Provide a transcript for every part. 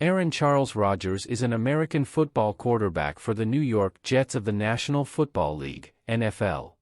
Aaron Charles Rodgers is an American football quarterback for the New York Jets of the National Football League, NFL.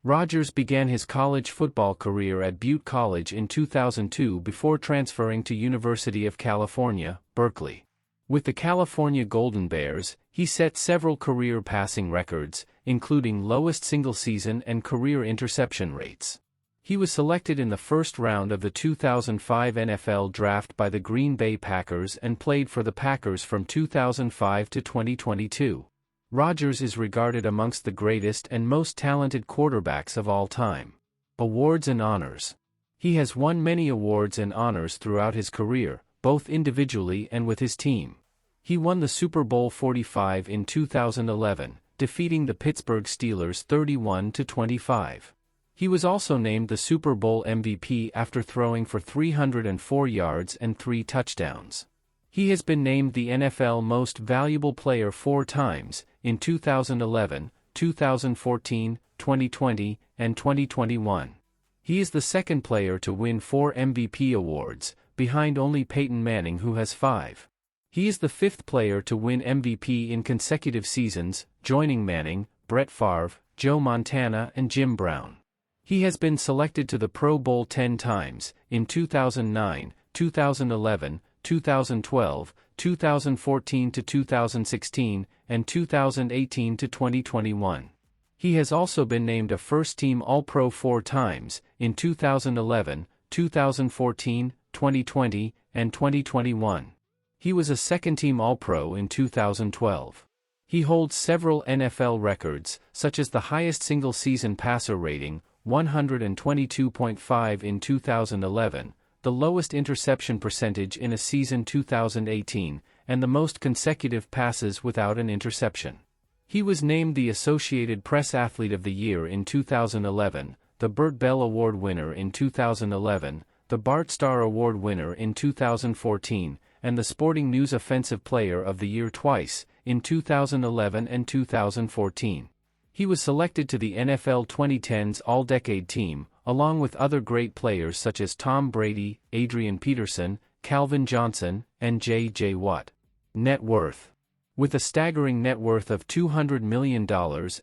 Rodgers began his college football career at Butte College in 2002 before transferring to University of California, Berkeley. With the California Golden Bears, he set several career passing records, including lowest single-season and career interception rates. He was selected in the first round of the 2005 NFL Draft by the Green Bay Packers and played for the Packers from 2005 to 2022. Rodgers is regarded amongst the greatest and most talented quarterbacks of all time. Awards and honors. He has won many awards and honors throughout his career, both individually and with his team. He won the Super Bowl 45 in 2011, defeating the Pittsburgh Steelers 31-25. He was also named the Super Bowl MVP after throwing for 304 yards and 3 touchdowns. He has been named the NFL Most Valuable Player 4 times, in 2011, 2014, 2020, and 2021. He is the second player to win 4 MVP awards, behind only Peyton Manning, who has 5. He is the 5th player to win MVP in consecutive seasons, joining Manning, Brett Favre, Joe Montana, and Jim Brown. He has been selected to the Pro Bowl 10 times, in 2009, 2011, 2012, 2014-2016, and 2018-2021. He has also been named a first-team All-Pro 4 times, in 2011, 2014, 2020, and 2021. He was a second-team All-Pro in 2012. He holds several NFL records, such as the highest single-season passer rating, 122.5 in 2011, the lowest interception percentage in a season 2018, and the most consecutive passes without an interception. He was named the Associated Press Athlete of the Year in 2011, the Burt Bell Award winner in 2011, the Bart Starr Award winner in 2014, and the Sporting News Offensive Player of the Year twice, in 2011 and 2014. He was selected to the NFL 2010s All-Decade Team, along with other great players such as Tom Brady, Adrian Peterson, Calvin Johnson, and J.J. Watt. Net worth. With a staggering net worth of $200 million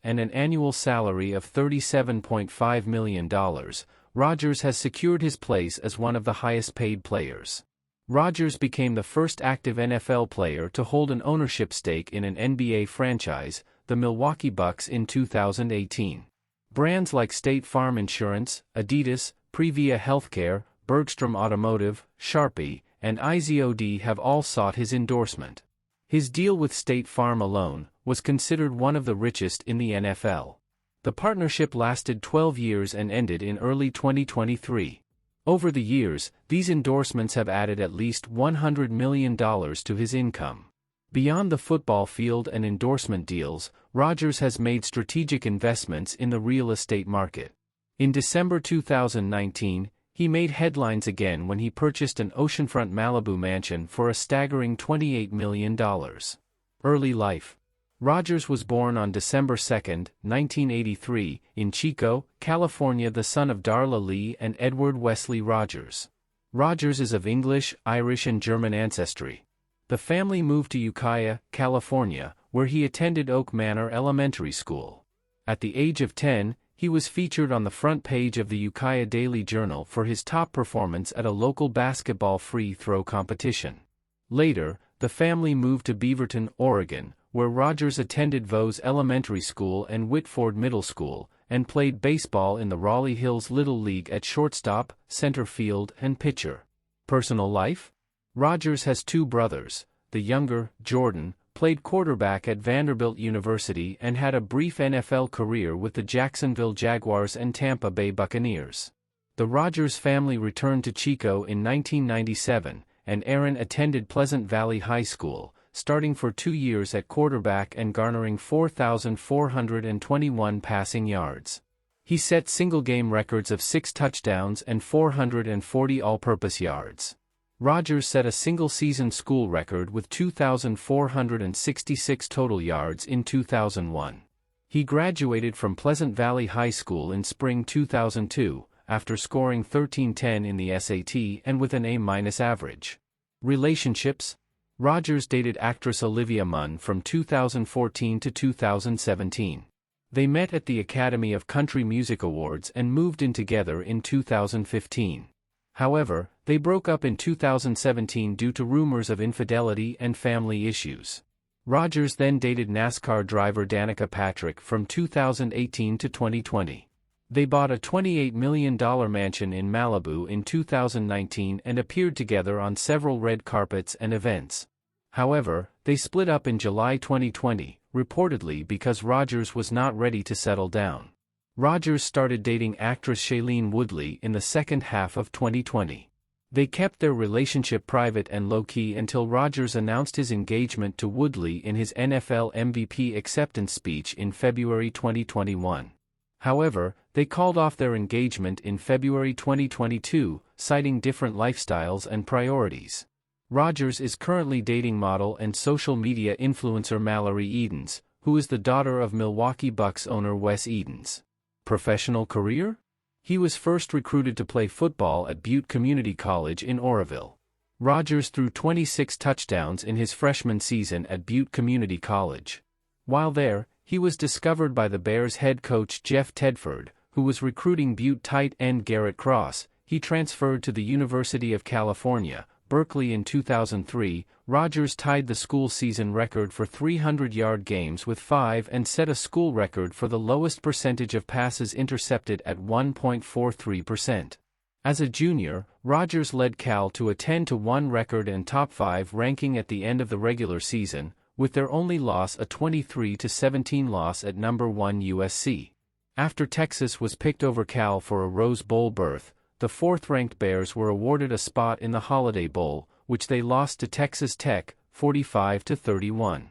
and an annual salary of $37.5 million, Rodgers has secured his place as one of the highest-paid players. Rodgers became the first active NFL player to hold an ownership stake in an NBA franchise, the Milwaukee Bucks, in 2018. Brands like State Farm Insurance, Adidas, Previa Healthcare, Bergstrom Automotive, Sharpie, and IZOD have all sought his endorsement. His deal with State Farm alone was considered one of the richest in the NFL. The partnership lasted 12 years and ended in early 2023. Over the years, these endorsements have added at least $100 million to his income. Beyond the football field and endorsement deals, Rodgers has made strategic investments in the real estate market. In December 2019, he made headlines again when he purchased an oceanfront Malibu mansion for a staggering $28 million. Early life. Rodgers was born on December 2, 1983, in Chico, California, the son of Darla Lee and Edward Wesley Rodgers. Rodgers is of English, Irish, and German ancestry. The family moved to Ukiah, California, where he attended Oak Manor Elementary School. At the age of 10, he was featured on the front page of the Ukiah Daily Journal for his top performance at a local basketball free throw competition. Later, the family moved to Beaverton, Oregon, where Rodgers attended Vose Elementary School and Whitford Middle School, and played baseball in the Raleigh Hills Little League at shortstop, center field, and pitcher. Personal life? Rodgers has 2 brothers. The younger, Jordan, played quarterback at Vanderbilt University and had a brief NFL career with the Jacksonville Jaguars and Tampa Bay Buccaneers. The Rodgers family returned to Chico in 1997, and Aaron attended Pleasant Valley High School, starting for 2 years at quarterback and garnering 4,421 passing yards. He set single-game records of 6 touchdowns and 440 all-purpose yards. Rodgers set a single-season school record with 2,466 total yards in 2001. He graduated from Pleasant Valley High School in spring 2002, after scoring 1310 in the SAT and with an A- average. Relationships? Rodgers dated actress Olivia Munn from 2014 to 2017. They met at the Academy of Country Music Awards and moved in together in 2015. However, they broke up in 2017 due to rumors of infidelity and family issues. Rodgers then dated NASCAR driver Danica Patrick from 2018 to 2020. They bought a $28 million mansion in Malibu in 2019 and appeared together on several red carpets and events. However, they split up in July 2020, reportedly because Rodgers was not ready to settle down. Rodgers started dating actress Shailene Woodley in the second half of 2020. They kept their relationship private and low-key until Rodgers announced his engagement to Woodley in his NFL MVP acceptance speech in February 2021. However, they called off their engagement in February 2022, citing different lifestyles and priorities. Rodgers is currently dating model and social media influencer Mallory Edens, who is the daughter of Milwaukee Bucks owner Wes Edens. Professional career? He was first recruited to play football at Butte Community College in Oroville. Rodgers threw 26 touchdowns in his freshman season at Butte Community College. While there, he was discovered by the Bears head coach Jeff Tedford, who was recruiting Butte tight end Garrett Cross. He transferred to the University of California, Berkeley in 2003. Rodgers tied the school season record for 300-yard games with 5 and set a school record for the lowest percentage of passes intercepted at 1.43%. As a junior, Rodgers led Cal to a 10-1 record and top 5 ranking at the end of the regular season, with their only loss a 23-17 loss at number 1 USC. After Texas was picked over Cal for a Rose Bowl berth, the fourth-ranked Bears were awarded a spot in the Holiday Bowl, which they lost to Texas Tech, 45-31.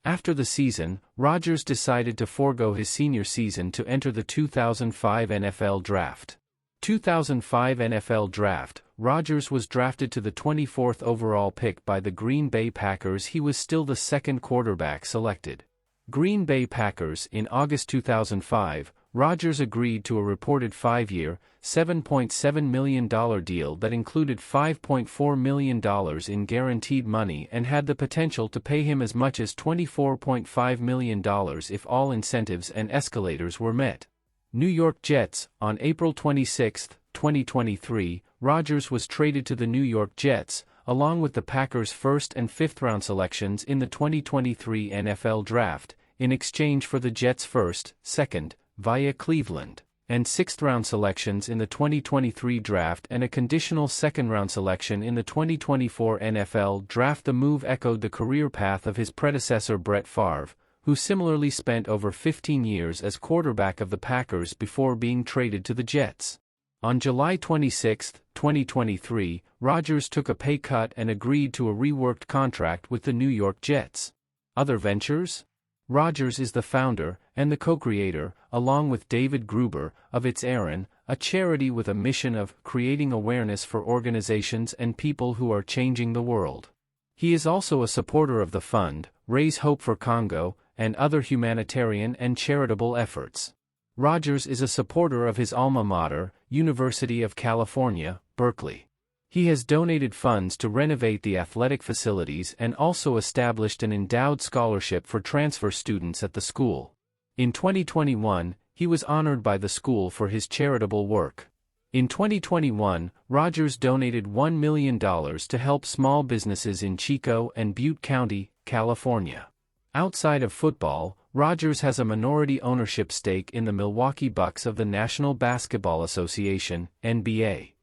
After the season, Rodgers decided to forego his senior season to enter the 2005 NFL Draft. 2005 NFL Draft, Rodgers was drafted to the 24th overall pick by the Green Bay Packers. He was still the second quarterback selected. Green Bay Packers. In August 2005, Rodgers agreed to a reported 5-year, $7.7 million deal that included $5.4 million in guaranteed money and had the potential to pay him as much as $24.5 million if all incentives and escalators were met. New York Jets. On April 26, 2023, Rodgers was traded to the New York Jets, along with the Packers' first and fifth-round selections in the 2023 NFL Draft, in exchange for the Jets' first, second, via Cleveland, and sixth-round selections in the 2023 Draft and a conditional second-round selection in the 2024 NFL Draft. The move echoed the career path of his predecessor Brett Favre, who similarly spent over 15 years as quarterback of the Packers before being traded to the Jets. On July 26, 2023, Rodgers took a pay cut and agreed to a reworked contract with the New York Jets. Other ventures? Rodgers is the founder and the co-creator, along with David Gruber, of It's Aaron, a charity with a mission of creating awareness for organizations and people who are changing the world. He is also a supporter of the fund, Raise Hope for Congo, and other humanitarian and charitable efforts. Rodgers is a supporter of his alma mater, University of California, Berkeley. He has donated funds to renovate the athletic facilities and also established an endowed scholarship for transfer students at the school. In 2021, he was honored by the school for his charitable work. In 2021, Rodgers donated $1 million to help small businesses in Chico and Butte County, California. Outside of football, Rodgers has a minority ownership stake in the Milwaukee Bucks of the National Basketball Association, NBA.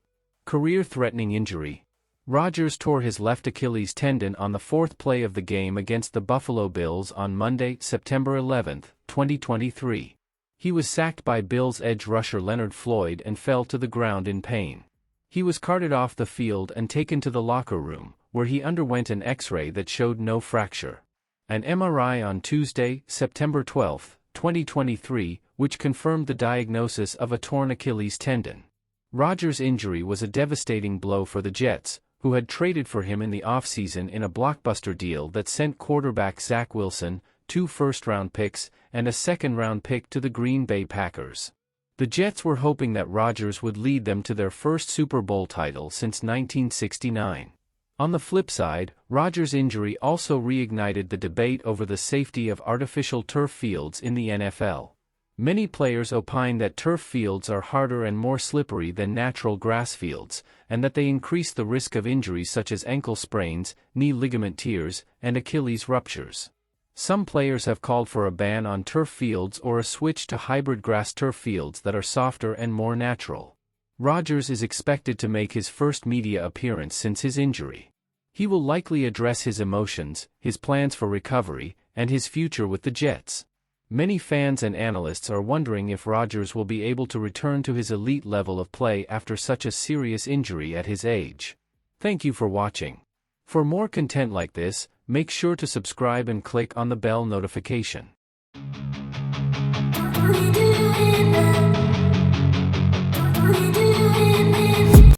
Career-threatening injury. Rodgers tore his left Achilles tendon on the fourth play of the game against the Buffalo Bills on Monday, September 11, 2023. He was sacked by Bills edge rusher Leonard Floyd and fell to the ground in pain. He was carted off the field and taken to the locker room, where he underwent an X-ray that showed no fracture. An MRI on Tuesday, September 12, 2023, which confirmed the diagnosis of a torn Achilles tendon. Rodgers' injury was a devastating blow for the Jets, who had traded for him in the offseason in a blockbuster deal that sent quarterback Zach Wilson, 2 first-round picks, and a second-round pick to the Green Bay Packers. The Jets were hoping that Rodgers would lead them to their first Super Bowl title since 1969. On the flip side, Rodgers' injury also reignited the debate over the safety of artificial turf fields in the NFL. Many players opine that turf fields are harder and more slippery than natural grass fields, and that they increase the risk of injuries such as ankle sprains, knee ligament tears, and Achilles ruptures. Some players have called for a ban on turf fields or a switch to hybrid grass turf fields that are softer and more natural. Rodgers is expected to make his first media appearance since his injury. He will likely address his emotions, his plans for recovery, and his future with the Jets. Many fans and analysts are wondering if Rodgers will be able to return to his elite level of play after such a serious injury at his age. Thank you for watching. For more content like this, make sure to subscribe and click on the bell notification. We do it.